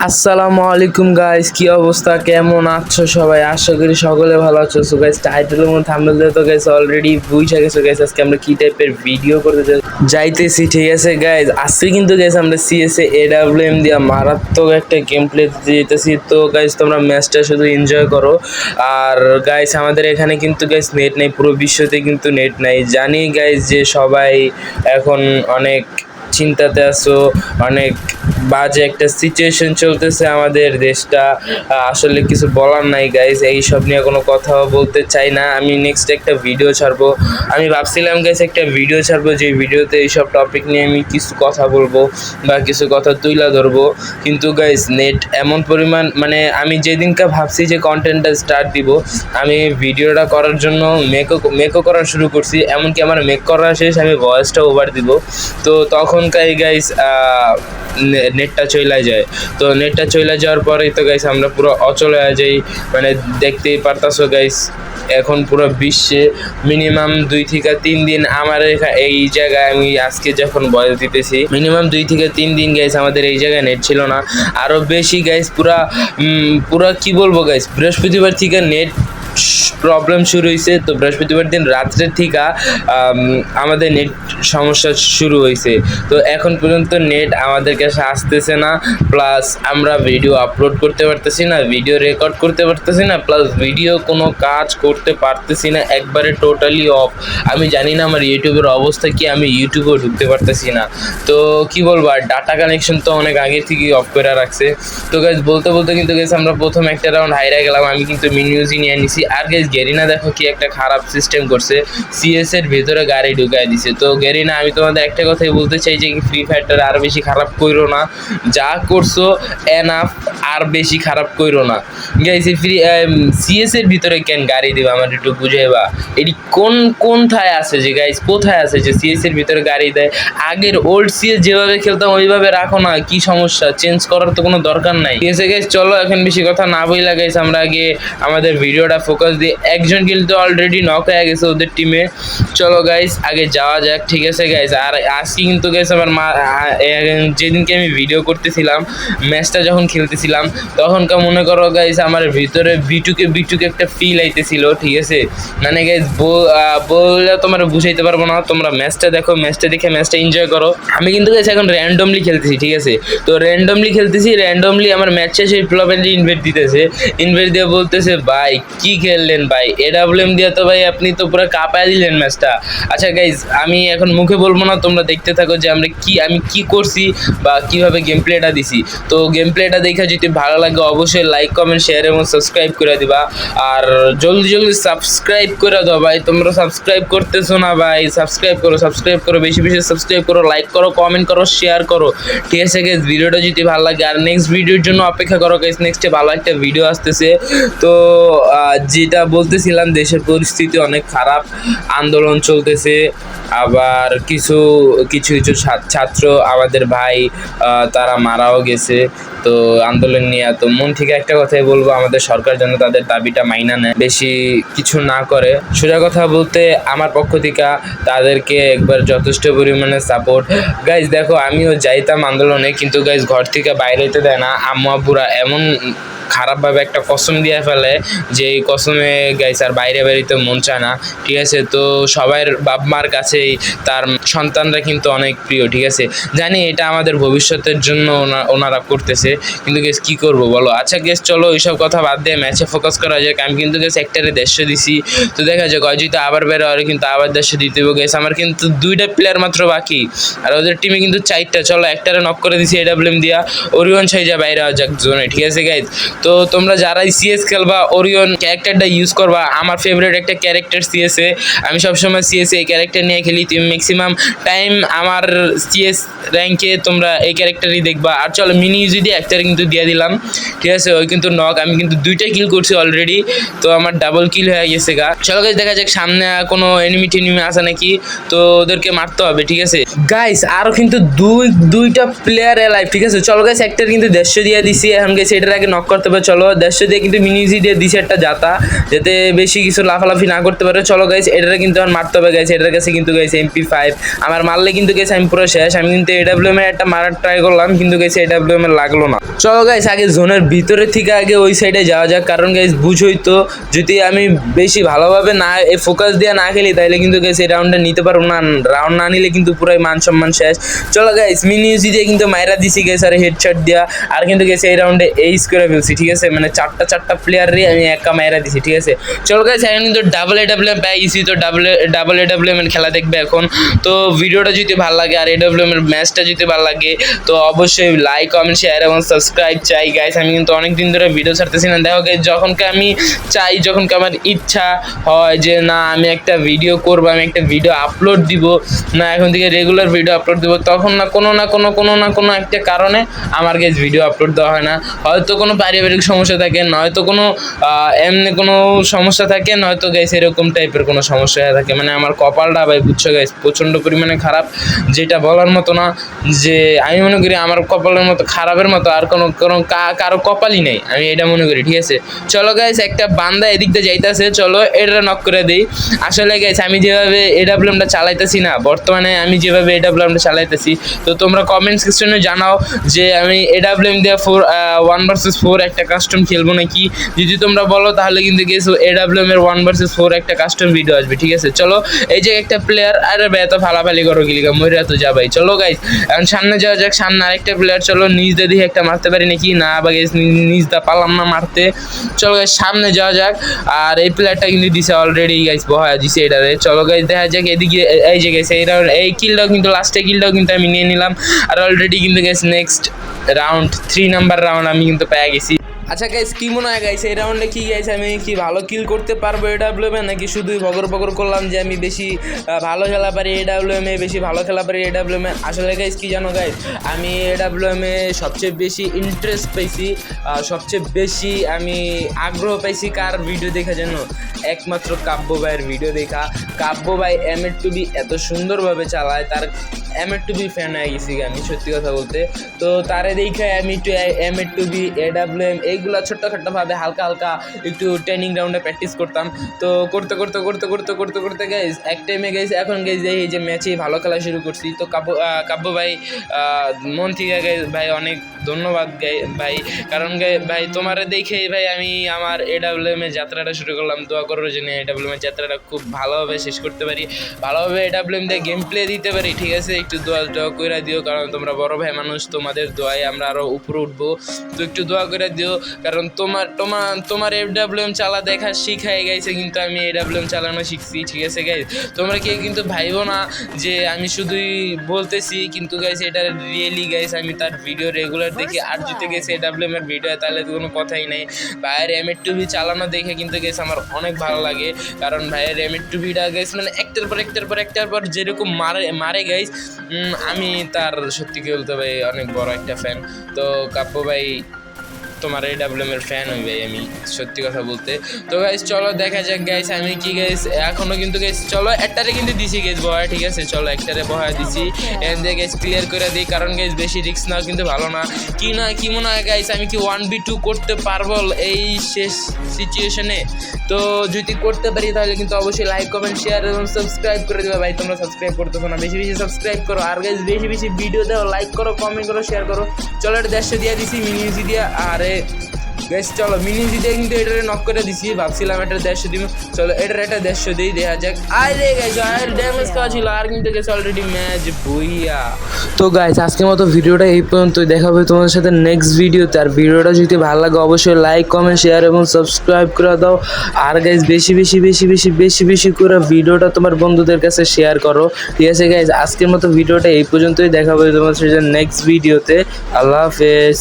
আসসালামু আলাইকুম গাইস, কি অবস্থা, কেমন আছো সবাই? আশা করি সকলে ভালো আছো। সো গাইস, টাইটেলের মধ্যে থাম্বনেলে তো গাইস অলরেডি বুঝে গেছো গাইস আজকে আমরা কি টাইপের ভিডিও করতে যাইতেছি। ঠিক আছে গাইস, আজকে কিন্তু গাইস আমরা সিএসএ এডব্লিউএম দিয়ে মারাত্মক একটা গেম প্লে দিতে যেতেছি। তো গাইস তোমরা ম্যাচটা শুধু এনজয় করো। আর গাইস আমাদের এখানে কিন্তু গাইস নেট নেই, পুরো বিশ্বতে কিন্তু নেট নাই। জানি গাইস যে সবাই এখন অনেক চিন্তাতে আছো, অনেক বাজে একটা সিচুয়েশন চলতেছে আমাদের দেশটা। আসলে কিছু বলার নাই গাইস, এই সব নিয়ে কোনো কথাও বলতে চাই না। আমি নেক্সট একটা ভিডিও ছাড়বো। আমি ভাবছিলাম গাইস একটা ভিডিও ছাড়বো, যে ভিডিওতে এইসব টপিক নিয়ে আমি কিছু কথা বলবো বা কিছু কথা তুইলা ধরবো। কিন্তু গাইস নেট এমন পরিমাণ, মানে আমি যেদিনকে ভাবছি যে কন্টেন্টটা স্টার্ট দিব, আমি ভিডিওটা করার জন্য মেকও করা শুরু করছি। এমনকি আমার মেক করা শেষ, আমি ভয়েসটা ওভার দিব। তো তখনকাই গাইস নেটটা চলে যায়। তো নেটটা চলে যাওয়ার পরেই তো গাইস আমরা পুরো অচল হয়ে যাই। মানে দেখতেই পারতাছো গাইস, এখন পুরো বিশ্বে মিনিমাম 2 থেকে 3 দিন আমার এই জায়গায়, আমি আজকে যখন বয়স দিতেছি, মিনিমাম 2 থেকে 3 দিন গাইস আমাদের এই জায়গায় নেট ছিল না। আরও বেশি গাইস, পুরা কি বলবো গাইস, বৃহস্পতিবার থেকে নেট প্রবলেম শুরু হয়েছে। তো বৃহস্পতিবার দিন রাত্রের থেকে আমাদের নেট সমস্যা শুরু হয়েছে। তো এখন পর্যন্ত নেট আমাদের কাছে আসতেছে না, প্লাস আমরা ভিডিও আপলোড করতে পারতেছি না, ভিডিও রেকর্ড করতে পারতেছি না, প্লাস ভিডিও কোনো কাজ করতে পারতেছি না, একবারে টোটালি অফ। আমি জানি না আমার ইউটিউবের অবস্থা কি, আমি ইউটিউবেও ঢুকতে পারতেছি না। তো কি বলবো, আর ডাটা কানেকশন তো অনেক আগে থেকেই অফ করে রাখছে। তো গাইজ বলতে বলতে কিন্তু গেছে আমরা প্রথম একটা রাউন্ড হাইরা গেলাম। আমি কিন্তু মিনিউজি নিয়ে নিছি। আর গাইজ গেরিনা দেখো কি একটা খারাপ সিস্টেম করছে, সিএস এর ভেতরে গাড়ি ঢুকাই দিছে। তো গেরিনা, আমি তোমাদের একটা কথাই বলতে চাই যে ফ্রি ফায়ারটা আর বেশি খারাপ কইরো না, যা করছো এনাফ, আর বেশি খারাপ কইরো না গাইজ। সিএস এর ভিতরে কেন গাড়ি দিবা, আমার একটু বুঝাইবা। এটি কোথায় আছে যে গাইজ, কোথায় আছে যে সিএস এর ভিতরে গাড়ি দেয়? আগের ওল্ড সিএস যেভাবে খেলতাম ওইভাবে রাখো না, কি সমস্যা? চেঞ্জ করার তো কোনো দরকার নাই। ঠিক আছে গাইজ, চলো এখন বেশি কথা না বইলা গাইজ আমরা আগে আমাদের ভিডিওটা ফোকাস দিই। একজন কিন্তু অলরেডি নক হয়ে গেছে ওদের টিমে। চলো গাইজ আগে যাওয়া যাক। ঠিক আছে গাইজ, আর আজকে কিন্তু গাইজ আমার যেদিনকে আমি ভিডিও করতেছিলাম, ম্যাচটা যখন খেলতেছিলাম, তখনকার মনে করো গাইজ আমার ভিতরে বিটুকে একটা ফিল আইতেছিল। ঠিক আছে, মানে গাইজ বললে তোমার বুঝাইতে পারবো না। তোমরা ম্যাচটা দেখো, ম্যাচটা দেখে ম্যাচটা এনজয় করো। আমি কিন্তু গাইজ এখন র্যান্ডমলি খেলতেছি। ঠিক আছে, তো র্যান্ডমলি আমার ম্যাচ শেষে প্লেয়ারটি ইনভাইট দিতেছে, ইনভাইট দিয়ে বলতেছে ভাই কি খেললেন ভাই, এডব্লিউএম দিয়ে তো ভাই আপনি তো পুরো কাঁপায় দিলেন ম্যাচটা। আচ্ছা গাইজ, আমি এখন মুখে বলবো না, তোমরা দেখতে থাকো যে আমি কি করছি বা কিভাবে গেম প্লেটা দিছি। তো গেম প্লেটা দেখে যদি ভালো লাগে অবশ্যই লাইক, কমেন্ট, শেয়ার এবং সাবস্ক্রাইব করে দিবা। আর জলদি সাবস্ক্রাইব করে দাও ভাই, তোমরা সাবস্ক্রাইব করতেছো না ভাই। সাবস্ক্রাইব করো, বেশি সাবস্ক্রাইব করো, লাইক করো, কমেন্ট করো, শেয়ার করো। ঠিক আছে গাইজ, ভিডিওটা যদি ভালো লাগে, আর নেক্সট ভিডিওর জন্য অপেক্ষা করো গাইজ, নেক্সটে ভালো একটা ভিডিও আসতেছে। তো যেটা বলতেছিলাম, দেশের পরিস্থিতি অনেক খারাপ, আন্দোলন চলতেছে। আবার কিছু ছাত্র আমাদের ভাই, তারা মারাও গেছে। তো আন্দোলন নিয়ে তো মন থেকে একটা কথাই বলবো, আমাদের সরকার যেন তাদের দাবিটা মাইনা নেয়, বেশি কিছু না করে। সোজা কথা বলতে আমার পক্ষ থেকে তাদেরকে একবার যথেষ্ট পরিমাণে সাপোর্ট। গাইজ দেখো, আমিও যাইতাম আন্দোলনে, কিন্তু গাইজ ঘর থেকে বাইরে হইতে দেয় না। আম্মু আব্বুরা এমন খারাপভাবে একটা কসম দিয়ে ফেলে যে এই কসমে গাইস আর বাইরে বেরিতে মন চায় না। ঠিক আছে, তো সবার বাপ মার কাছেই তার সন্তানরা কিন্তু অনেক প্রিয়। ঠিক আছে, জানি এটা আমাদের ভবিষ্যতের জন্য ওনারা করতেছে, কিন্তু গেস কি করব বলো। আচ্ছা গেস, চলো এইসব কথা বাদ দিয়ে ম্যাচে ফোকাস করা যাক। আমি কিন্তু গেস একটারে 150 দিছি। তো দেখা যাক, যদি আবার বেরো আর কিন্তু আবার 150 দিতে হবে। গেস আমার কিন্তু 2টা প্লেয়ার মাত্র বাকি, আর ওদের টিমে কিন্তু 4টা। চলো একটারে নক করে দিছি এডব্লিউএম দিয়া, ওরিয়ন ছাইজা বাইরে যাক জোনে। ঠিক আছে গাইজ, তো তোমরা যারাই সিএস খেলবা ওরিয়ন ক্যারেক্টারটা ইউজ করবা। আমার ফেভারিট একটা ক্যারেক্টার সিএসএ, আমি সবসময় সিএসএ এই ক্যারেক্টার নিয়ে খেলি। তুমি ম্যাক্সিমাম টাইম আমার সিএস র্যাঙ্কে তোমরা এই ক্যারেক্টারই দেখবা। আর চলো মিনি ইউজি একটারে কিন্তু দিয়ে দিলাম। ঠিক আছে, ওই কিন্তু নক, আমি কিন্তু 2টা কিল করছি অলরেডি, তো আমার ডাবল কিল হয়ে গেছে গা। চলো গাইজ দেখা যাক সামনে কোনো এনিমি টেনিমি আসে নাকি, তো ওদেরকে মারতে হবে। ঠিক আছে গাইজ, আরও কিন্তু দুইটা প্লেয়ার এলাইভ। ঠিক আছে, চলো গাইজ একটার কিন্তু 150 দিয়ে দিছি। এখন গাইজ এটার আগে নক করতে করবে। চলো 150 দিয়ে কিন্তু মিনি ইজি দিয়ে দিছে একটা জাতা, যাতে বেশি কিছু লাফালাফি না করতে পারে। চলো গাইস এটারে কিন্তু আর মারতে হবে গাইস, এটার কাছে কিন্তু গাইস MP5 আমার মারলে কিন্তু গাইস আমি পুরো শেষ। আমি কিন্তু AWM এর একটা মারার ট্রাই করলাম, কিন্তু গাইস AWM এর লাগলো না। চলো গাইস আগে জোনের ভিতরে থেকে আগে ওই সাইডে যাওয়া যাক, কারণ গাইস বুঝোই তো যদি আমি বেশি ভালোভাবে না ফোকাস দিয়ে না খেলি তাহলে কিন্তু গাইস এই রাউন্ডটা নিতে পারবো না, রাউন্ড না নিলে কিন্তু পুরাই মান সম্মান শেষ। চলো গাইস মিনি ইউজি দিয়ে কিন্তু মাইরা দিছি গাইস আর হেডশট দিয়া, আর কিন্তু গাইস এই রাউন্ডে এইস করে ফেলছি, ঠিক আছে, মানে চারটা প্লেয়ারই আমি একা মাইরা দিছি, ঠিক আছে। চলো গাইস এখন কিন্তু ডাবল AWM পাই গেছি, তো ডাবল AWM এর খেলা দেখবে এখন। তো ভিডিওটা যদি ভালো লাগে আর AWM এর ম্যাচটা যদি ভালো লাগে তো অবশ্যই লাইক কমেন্ট শেয়ার এবং সাবস্ক্রাইব চাই গাইস। আমি কিন্তু অনেক দিন ধরে ভিডিও ছাড়তেছি না, দেখো গাইস যখনকে আমি চাই, যখনকে আমার ইচ্ছা হয় যে না আমি একটা ভিডিও করবো, আমি একটা ভিডিও আপলোড দিব, না এখন থেকে রেগুলার ভিডিও আপলোড দিব, তখন না কোনো একটা কারণে আমার গাইস ভিডিও আপলোড দেওয়া হয় না। হয়তো কোনো পারিবারিক সমস্যা থাকে, নয়তো কোনো এমনি কোনো সমস্যা থাকে, নয়তো গাইস এরকম টাইপের কোনো সমস্যা থাকে, মানে আমার কপালটা ভাই বুঝছো গাইস প্রচণ্ড পরিমাণে খারাপ, যেটা বলার মতো না। যে আমি মনে করি আমার কপালের মতো খারাপের মতো আর কারো কপালই নেই, আমি এটা মনে করি, ঠিক আছে। চলো গাইস একটা বান্দা এদিক দিয়ে যাইতেছে, চলো এটা নক করে দিই। আসলে গাইস আমি যেভাবে AWMটা চালাইতেছি না বর্তমানে, আমি যেভাবে AWMটা চালাইতেছি, তো তোমরা কমেন্ট সেকশনে জানাও যে আমি AWM দিয়ে 1 vs 4 একটা কাস্টম খেলবো নাকি। যদি তোমরা বলো তাহলে কিন্তু গেছো AWM এর 1 vs 4 একটা কাস্টম ভিডিও আসবে, ঠিক আছে। চলো এই যে একটা প্লেয়ার, আরে ভাই এত ফালাফালি করো গিলিগা মরে তো যা ভাই। চলো গাইস এখন সামনে যাওয়া যাক, সামনে আরেকটা প্লেয়ার, চলো নিজ দিয়ে দেখি একটা মারতে পারি নাকি, না বা গাইস নিজ দা পারলাম না মারতে। চলো গাইস সামনে যাওয়া যাক, আর এই প্লেয়ারটা কিন্তু দিছে অলরেডি গাইস, বহা দিছে এটারে। চলো গাইস দেখা যাক এদিকে, এই যে গাইস এই কিলটাও কিন্তু লাস্টে কিলটাও কিন্তু আমি নিয়ে নিলাম, আর অলরেডি কিন্তু guys next round 3 number round আমি কিন্তু পেয়ে গেছি। আচ্ছা গাইস কি মনে হয় গাইস এই রাউন্ডে কি গাইস আমি কি ভালো কিল করতে পারবো AWM এ, নাকি শুধুই বগর করলাম যে আমি বেশি ভালো খেলা পারি AWM এ, বেশি ভালো খেলা পারি AWM এ। আসলে গাইস কি জানো গাইস, আমি AWM এ সবচেয়ে বেশি ইন্টারেস্ট পাইছি, সবচেয়ে বেশি আমি আগ্রহ পাইছি কার ভিডিও দেখা জানো, একমাত্র কাব্য ভাইয়ের ভিডিও দেখা। কাব্য ভাই M8 এত সুন্দরভাবে চালায়, তার M8 ফ্যান হয়ে গেছি আমি সত্যি কথা বলতে। তো তারে দেখে আমি একটু M8 AWM এইগুলো ছোট্টখাট্টোভাবে হালকা একটু ট্রেনিং রাউন্ডে প্র্যাকটিস করতাম। তো করতে গাইজ এক টাইমে গাইজ এখন গাইজ এই যে ম্যাচে ভালো খেলা শুরু করছি। তো কাব্য ভাই মন থেকে গাইজ ভাই অনেক ধন্যবাদ ভাই, কারণ ভাই তোমার দেখেই ভাই আমি আমার AWM এর যাত্রাটা শুরু করলাম। দোয়া করার জন্য AWM এর যাত্রাটা খুব ভালোভাবে শেষ করতে পারি, ভালোভাবে AWM দিয়ে গেম প্লে দিতে পারি, ঠিক আছে। একটু দোয়া করে দিও, কারণ তোমরা বড় ভাই মানুষ, তোমাদের দোয়ায় আমরা আরও উপরে উঠবো। তো একটু দোয়া করে দিও, কারণ তোমার AWM চালা দেখা শিখাই গাইছে, কিন্তু আমি AWM চালানো শিখছি, ঠিক আছে গাইজ। তোমরা কেউ কিন্তু ভাইবো না যে আমি শুধুই বলতেছি, কিন্তু গাইছে এটা রিয়েলি গাইছে আমি তার ভিডিও রেগুলার দেখি। আর যদি গেছে AWM এর ভিডিও তাহলে তো কোনো কথাই নেই। ভাইয়ের M8 চালানো দেখে কিন্তু গেছে আমার অনেক ভালো লাগে, কারণ ভাইয়ের M8টা গেছে মানে একটার পর যেরকম মারে গাইস, আমি তার সত্যি কি বলতে ভাই অনেক বড় একটা ফ্যান। তো কাব্য ভাই তোমার AWM এর ফ্যান হই ভাই আমি সত্যি কথা বলতে। তো গাইস চলো দেখা যাক গাইস আমি কি গাইস এখনো কিন্তু গাইস চলো একটারে কিন্তু দিছি গাইস বহা, ঠিক আছে। চলো একটারে বহা দিছি, এন্ড দিয়ে গাইস ক্লিয়ার করে দিই, কারণ গাইস বেশি রিস্ক নাও কিন্তু ভালো না। কি মনে হয় গাইস আমি কি 1v2 করতে পারবো এই শেষ সিচুয়েশনে? তো যদি করতে পারি তাহলে কিন্তু অবশ্যই লাইক কমেন্ট শেয়ার এবং সাবস্ক্রাইব করে দেবে ভাই। তোমরা সাবস্ক্রাইব করতেছো না, বেশি সাবস্ক্রাইব করো, আর গাইস বেশি ভিডিও দাও, লাইক করো, কমেন্ট করো, শেয়ার করো। চলো এটা 150 দিয়ে দিছি মিনি ইউজি দিয়ে, আরে গাইস চলো মিনি ইউজি দিয়ে কিন্তু এটারে নক করে দিছি, ভাবছিলাম এটা 150 দিব। চলো এটার একটা 150 দিই, দেখা যাক। আরে গাইস আর ড্যামেজ খাওয়া ছিল, আর কিন্তু গাইস অলরেডি ম্যাচ বইয়া। তো গাইস আজকের মতো ভিডিওটা এই পর্যন্তই, দেখা হবে তোমাদের সাথে নেক্সট ভিডিওতে। আর ভিডিওটা যদি ভালো লাগে অবশ্যই লাইক কমেন্ট শেয়ার এবং সাবস্ক্রাইব করে দাও। আর গাইস বেশি করে ভিডিওটা তোমার বন্ধুদের কাছে শেয়ার করো, ঠিক আছে গাইস। আজকের মতো ভিডিওটা এই পর্যন্তই, দেখা হবে তোমাদের সাথে নেক্সট ভিডিওতে। আল্লাহ হাফেজ।